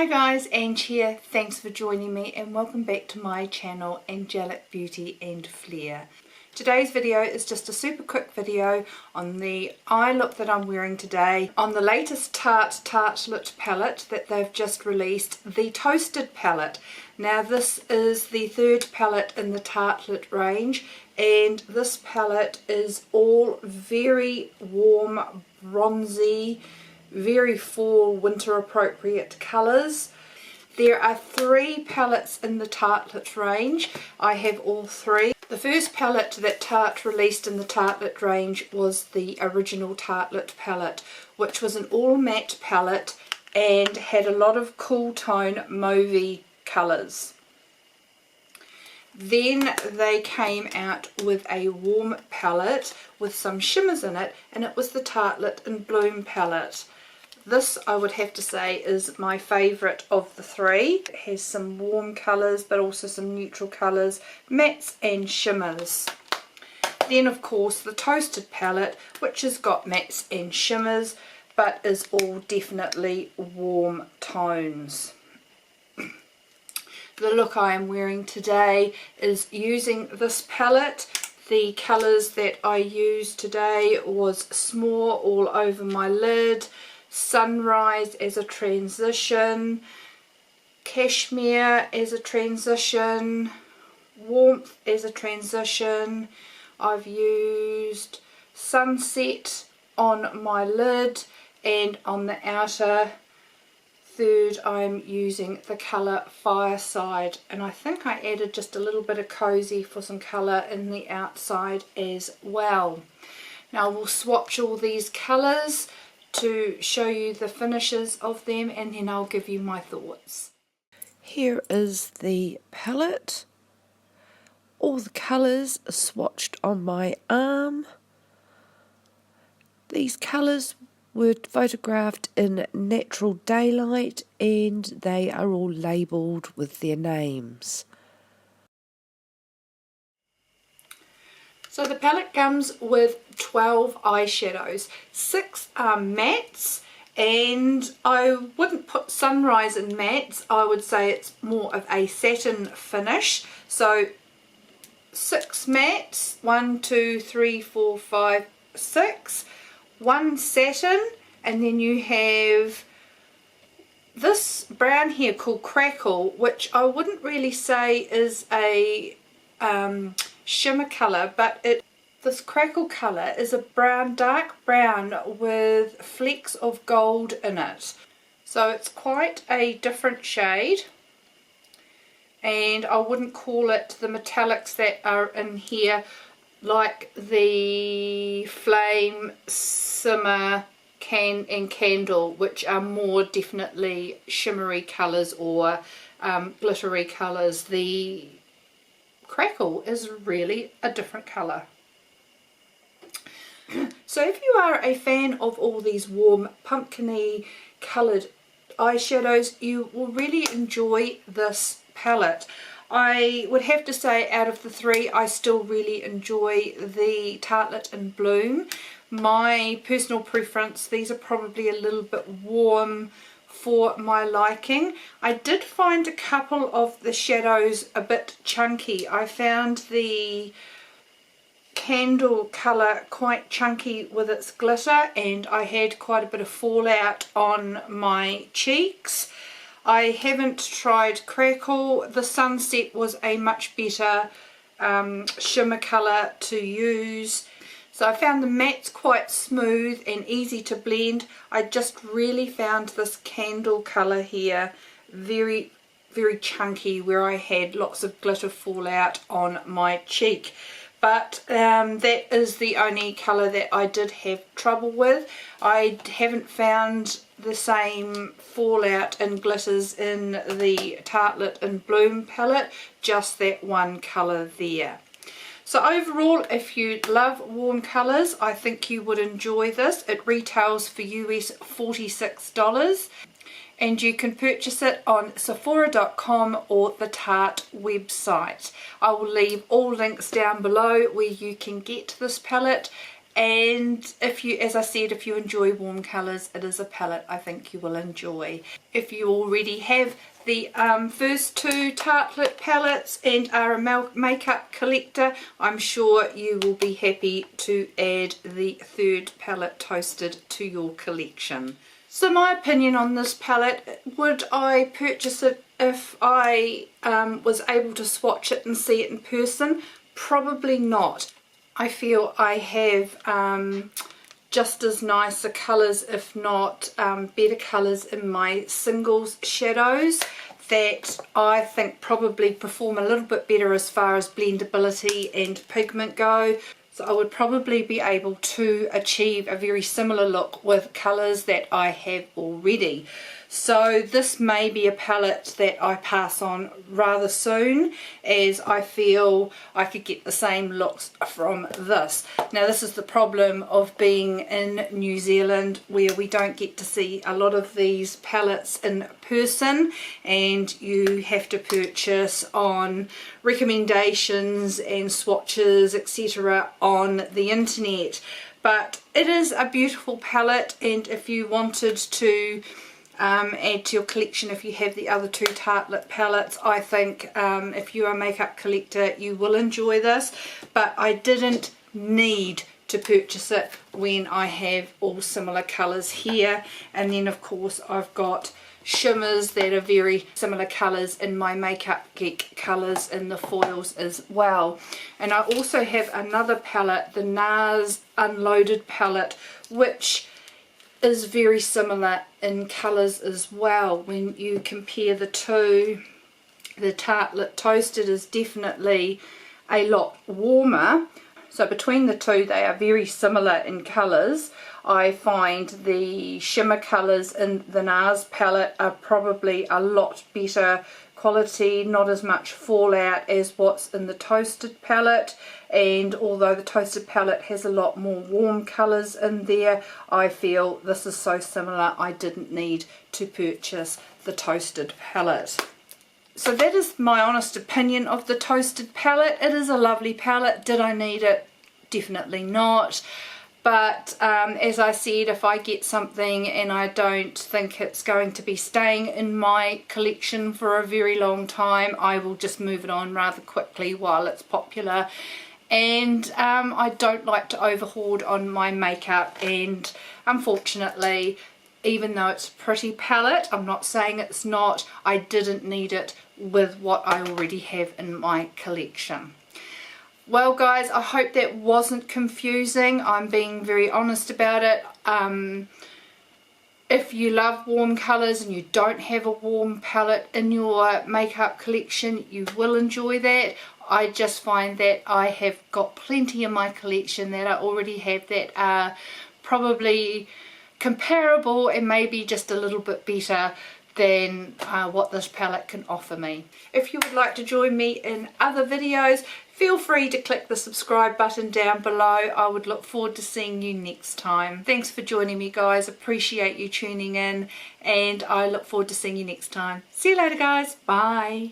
Hi guys, Ange here. Thanks for joining me and welcome back to my channel Angelic Beauty and Flair. Today's video is just a super quick video on the eye look that I'm wearing today on the latest Tarte Tartlette palette that they've just released, the Toasted palette. Now this is the third palette in the Tartlette range and this palette is all very warm, bronzy, very fall winter appropriate colours. There are 3 palettes in the Tartlette range. I have all 3. The first palette that Tarte released in the Tartlette range was the original Tartlette palette, which was an all matte palette and had a lot of cool tone mauvey colours. Then they came out with a warm palette with some shimmers in it, and it was the Tartlette in Bloom palette. This, I would have to say, is my favourite of the 3. It has some warm colours but also some neutral colours, mattes and shimmers. Then of course the Toasted palette, which has got mattes and shimmers but is all definitely warm tones. The look I am wearing today is using this palette. The colours that I used today was S'more all over my lid, Sunrise as a transition, Cashmere as a transition, Warmth as a transition. I've used Sunset on my lid, and on the outer third I'm using the colour Fireside, and I think I added just a little bit of Cozy for some colour in the outside as well. Now we'll swatch all these colours to show you the finishes of them, and then I'll give you my thoughts. Here is the palette. All the colours are swatched on my arm. These colours were photographed in natural daylight and they are all labelled with their names. So the palette comes with 12 eyeshadows. 6 are mattes, and I wouldn't put Sunrise in mattes. I would say it's more of a satin finish. So 6 mattes, 1, 2, 3, 4, 5, 6. 1 satin, and then you have this brown here called Crackle, which I wouldn't really say is a shimmer colour, but this Crackle colour is a brown, dark brown with flecks of gold in it. So it's quite a different shade, and I wouldn't call it the metallics that are in here like the Flame, Simmer, and Candle, which are more definitely shimmery colours or glittery colours. The Crackle is really a different colour. So if you are a fan of all these warm pumpkin-y coloured eyeshadows, you will really enjoy this palette. I would have to say out of the 3 I still really enjoy the Tartlette in Bloom. My personal preference, these are probably a little bit warm for my liking. I did find a couple of the shadows a bit chunky. I found the Candle colour quite chunky with its glitter, and I had quite a bit of fallout on my cheeks. I haven't tried Crackle. The Sunset was a much better shimmer colour to use. So I found the mattes quite smooth and easy to blend. I just really found this Candle colour here very, very chunky, where I had lots of glitter fallout on my cheek. But that is the only colour that I did have trouble with. I haven't found the same fallout and glitters in the Tartlette in Bloom palette, just that one colour there. So overall, if you love warm colours, I think you would enjoy this. It retails for US $46. And you can purchase it on Sephora.com or the Tarte website. I will leave all links down below where you can get this palette, And if you, as I said, if you enjoy warm colours, it is a palette I think you will enjoy. If you already have the first two Tartlette palettes and are a makeup collector, I'm sure you will be happy to add the third palette Toasted to your collection. So my opinion on this palette, would I purchase it if I was able to swatch it and see it in person? Probably not. I feel I have just as nice colours, if not better colours in my singles shadows that I think probably perform a little bit better as far as blendability and pigment go. So I would probably be able to achieve a very similar look with colours that I have already. So this may be a palette that I pass on rather soon, as I feel I could get the same looks from this. Now this is the problem of being in New Zealand, where we don't get to see a lot of these palettes in person, and you have to purchase on recommendations and swatches etc. on the internet. But it is a beautiful palette, and if you wanted to add to your collection, if you have the other two Tartlette palettes, I think if you're a makeup collector you will enjoy this. But I didn't need to purchase it when I have all similar colours here, and then of course I've got shimmers that are very similar colours in my Makeup Geek colours in the foils as well. And I also have another palette, the NARS Unloaded palette, which is very similar in colours as well. When you compare the two, the Tartlette Toasted is definitely a lot warmer. So between the two they are very similar in colours. I find the shimmer colours in the NARS palette are probably a lot better quality, not as much fallout as what's in the Toasted palette. And although the Toasted palette has a lot more warm colours in there, I feel this is so similar I didn't need to purchase the Toasted palette. So that is my honest opinion of the Toasted palette. It is a lovely palette. Did I need it? Definitely not. But as I said, if I get something and I don't think it's going to be staying in my collection for a very long time, I will just move it on rather quickly while it's popular. And I don't like to overhoard on my makeup, and unfortunately, even though it's a pretty palette, I'm not saying it's not, I didn't need it with what I already have in my collection. Well guys, I hope that wasn't confusing. I'm being very honest about it. If you love warm colours and you don't have a warm palette in your makeup collection, you will enjoy that. I just find that I have got plenty in my collection that I already have that are probably comparable and maybe just a little bit better than what this palette can offer me. If you would like to join me in other videos, feel free to click the subscribe button down below. I would look forward to seeing you next time. Thanks for joining me guys, appreciate you tuning in, and I look forward to seeing you next time. See you later guys, bye.